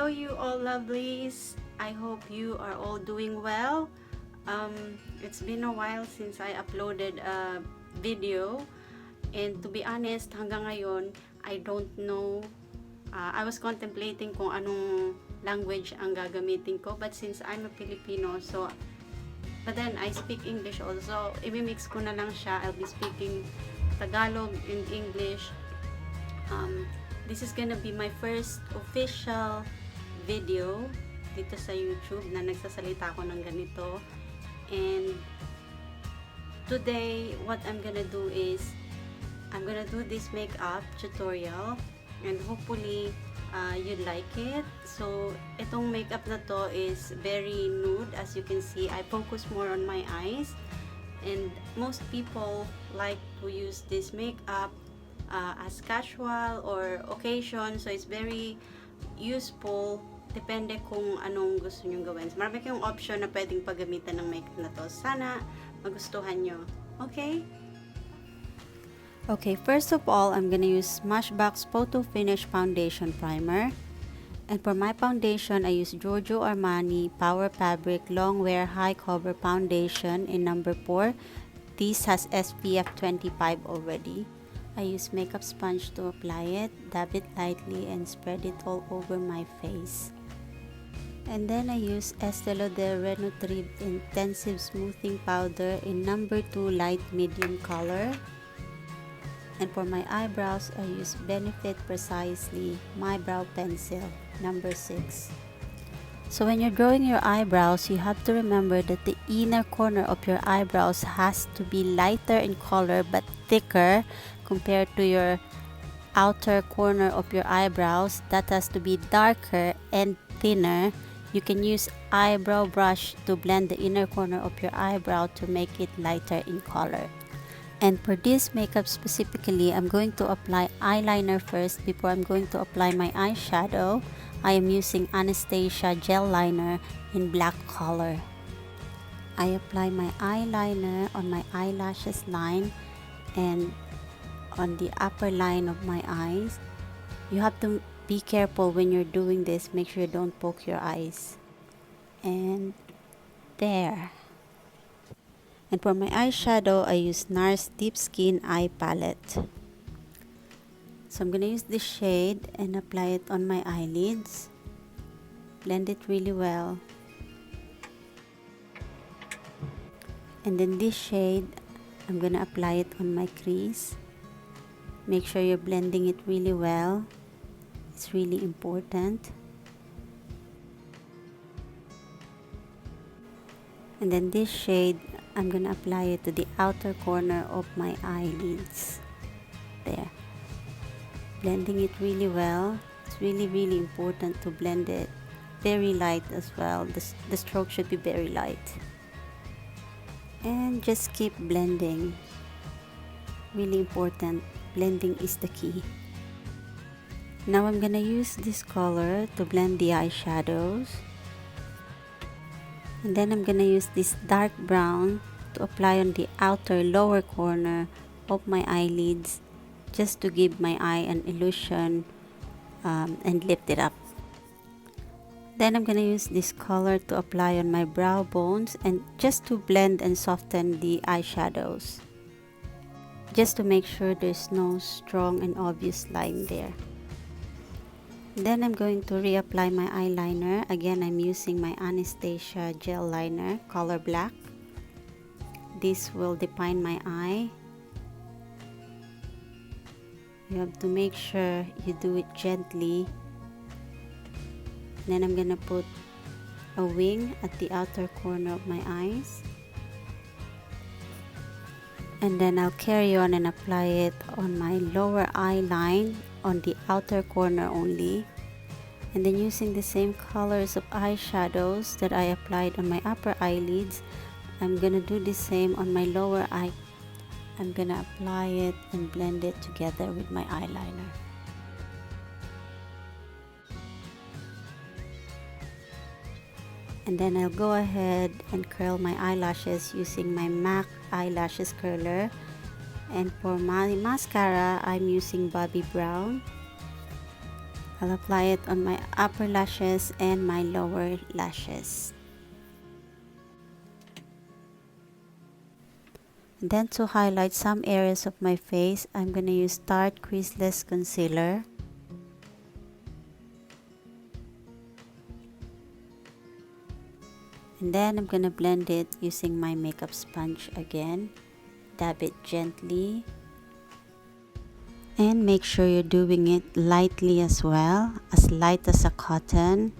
Hello you all lovelies, I hope you are all doing well. It's been a while since I uploaded a video, and to be honest, hanggang ngayon I don't know. I was contemplating kung anong language ang gagamitin ko, but since I'm a Filipino, but then I speak English also, imimix ko na lang siya. I'll be speaking Tagalog and English. This is gonna be my first official video dito sa YouTube na nagsasalita ako ng ganito. And today, what I'm gonna do is I'm gonna do this makeup tutorial, and hopefully you like it. So itong makeup na to is very nude. As you can see, I focus more on my eyes, and most people like to use this makeup as casual or occasion, so it's very useful. Depende kung anong gusto nyong gawin. So, marami kayong option na pwedeng paggamitan ng makeup na to. Sana magustuhan nyo. Okay? Okay, first of all, I'm gonna use Smashbox Photo Finish Foundation Primer. And for my foundation, I use Giorgio Armani Power Fabric Long Wear High Cover Foundation in number 4. This has SPF 25 already. I use makeup sponge to apply it, dab it lightly, and spread it all over my face. And then I use Estee Lauder Renutrieve Intensive Smoothing Powder in number 2 light medium color. And for my eyebrows, I use Benefit Precisely My Brow Pencil number 6. So when you're drawing your eyebrows, you have to remember that the inner corner of your eyebrows has to be lighter in color but thicker compared to your outer corner of your eyebrows. That has to be darker and thinner. You can use eyebrow brush to blend the inner corner of your eyebrow to make it lighter in color. And for this makeup specifically, I'm going to apply eyeliner first before I'm going to apply my eyeshadow. I am using Anastasia gel liner in black color. I apply my eyeliner on my eyelashes line and on the upper line of my eyes. You have to be careful when you're doing this. Make sure you don't poke your eyes. And there. And for my eyeshadow, I use NARS Deep Skin Eye Palette. So I'm gonna use this shade and apply it on my eyelids. Blend it really well. And then this shade, I'm gonna apply it on my crease. Make sure you're blending it really well. It's really important. And then this shade, I'm gonna apply it to the outer corner of my eyelids. There. Blending it really well. It's really important to blend it very light as well. The stroke should be very light. And just keep blending. Really important. Blending is the key. Now I'm gonna use this color to blend the eyeshadows. And then I'm gonna use this dark brown to apply on the outer lower corner of my eyelids, just to give my eye an illusion and lift it up. Then I'm gonna use this color to apply on my brow bones and just to blend and soften the eyeshadows, just to make sure there's no strong and obvious line there. Then I'm going to reapply my eyeliner. Again, I'm using my Anastasia gel liner, color black. This will define my eye. You have to make sure you do it gently. Then I'm gonna put a wing at the outer corner of my eyes. And then I'll carry on and apply it on my lower eye line on the outer corner only. And then using the same colors of eyeshadows that I applied on my upper eyelids, I'm gonna do the same on my lower eye. I'm gonna apply it and blend it together with my eyeliner. And then I'll go ahead and curl my eyelashes using my MAC eyelashes curler. And for my mascara, I'm using Bobbi Brown. I'll apply it on my upper lashes and my lower lashes. And then to highlight some areas of my face, I'm going to use Tarte Creaseless Concealer. And then I'm going to blend it using my makeup sponge again. Dab it gently. And make sure you're doing it lightly as well, as light as a cotton.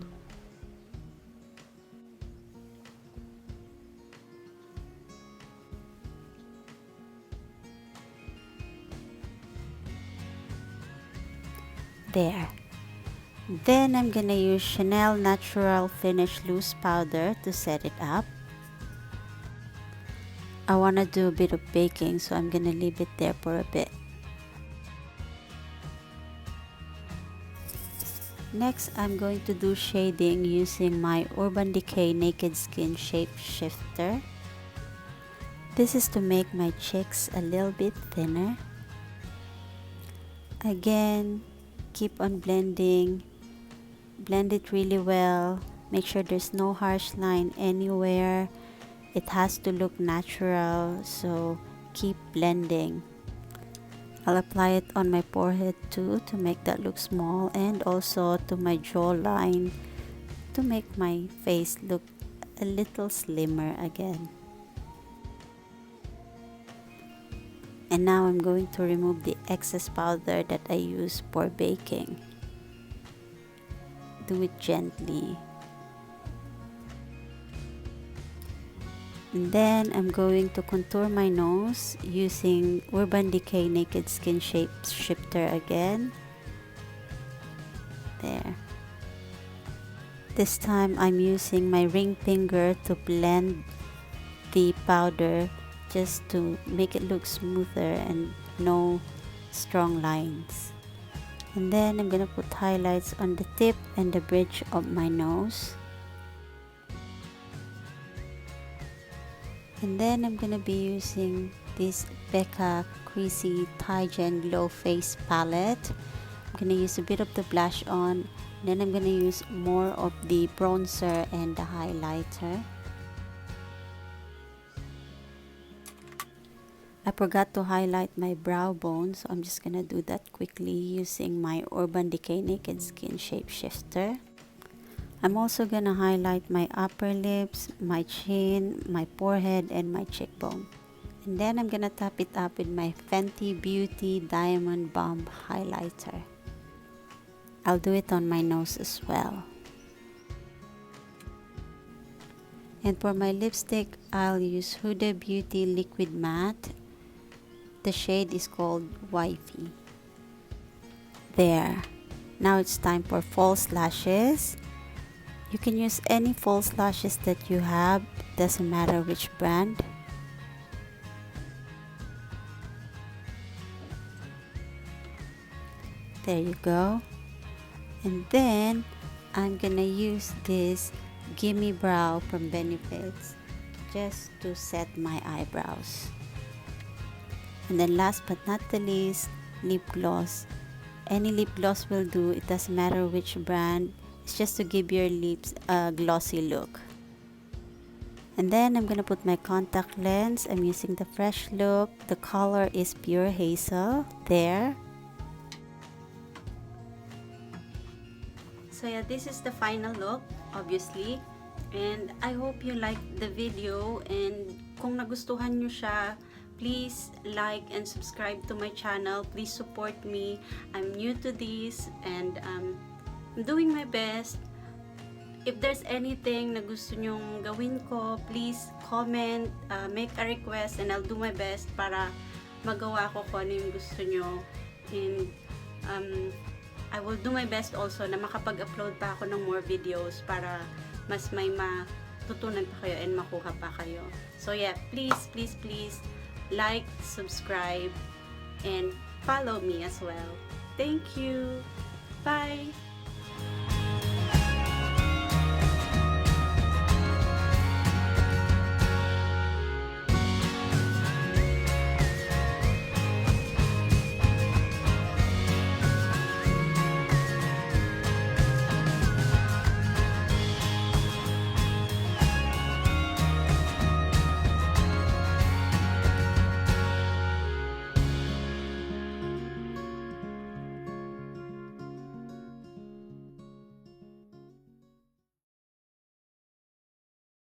There. Then I'm gonna use Chanel Natural Finish Loose Powder to set it up. I wanna do a bit of baking, so I'm gonna leave it there for a bit. Next, I'm going to do shading using my Urban Decay Naked Skin Shape Shifter. This is to make my cheeks a little bit thinner. Again, keep on blending. Blend it really well. Make sure there's no harsh line anywhere. It has to look natural, so keep blending. I'll apply it on my forehead too to make that look small, and also to my jawline to make my face look a little slimmer again. And now I'm going to remove the excess powder that I use for baking. Do it gently. And then I'm going to contour my nose using Urban Decay Naked Skin Shape Shifter again. There. This time I'm using my ring finger to blend the powder just to make it look smoother and no strong lines. And then I'm gonna put highlights on the tip and the bridge of my nose. And then I'm gonna be using this Becca Creasy Tigen Glow Face Palette. I'm gonna use a bit of the blush on, then I'm gonna use more of the bronzer and the highlighter. I forgot to highlight my brow bone, so I'm just gonna do that quickly using my Urban Decay Naked Skin Shape Shifter. I'm also gonna highlight my upper lips, my chin, my forehead, and my cheekbone. And then I'm gonna top it up with my Fenty Beauty Diamond Bomb Highlighter. I'll do it on my nose as well. And for my lipstick, I'll use Huda Beauty Liquid Matte. The shade is called Wifey. There. Now it's time for false lashes. You can use any false lashes that you have, doesn't matter which brand. There you go. And then I'm gonna use this Gimme Brow from Benefits just to set my eyebrows. And then last but not the least, lip gloss. Any lip gloss will do, it doesn't matter which brand. It's just to give your lips a glossy look. And then I'm gonna put my contact lens. I'm using the Fresh Look. The color is Pure Hazel. There. So yeah, this is the final look, obviously. And I hope you liked the video. And kung nagustuhan nyo siya, please like and subscribe to my channel. Please support me. I'm new to this and I'm doing my best. If there's anything na gusto nyong gawin ko, please comment, make a request, and I'll do my best para magawa ko kung ano yung gusto nyo. And I will do my best also na makapag-upload pa ako ng more videos para mas may matutunan pa kayo and makuha pa kayo. So yeah, please like, subscribe, and follow me as well. Thank you. Bye.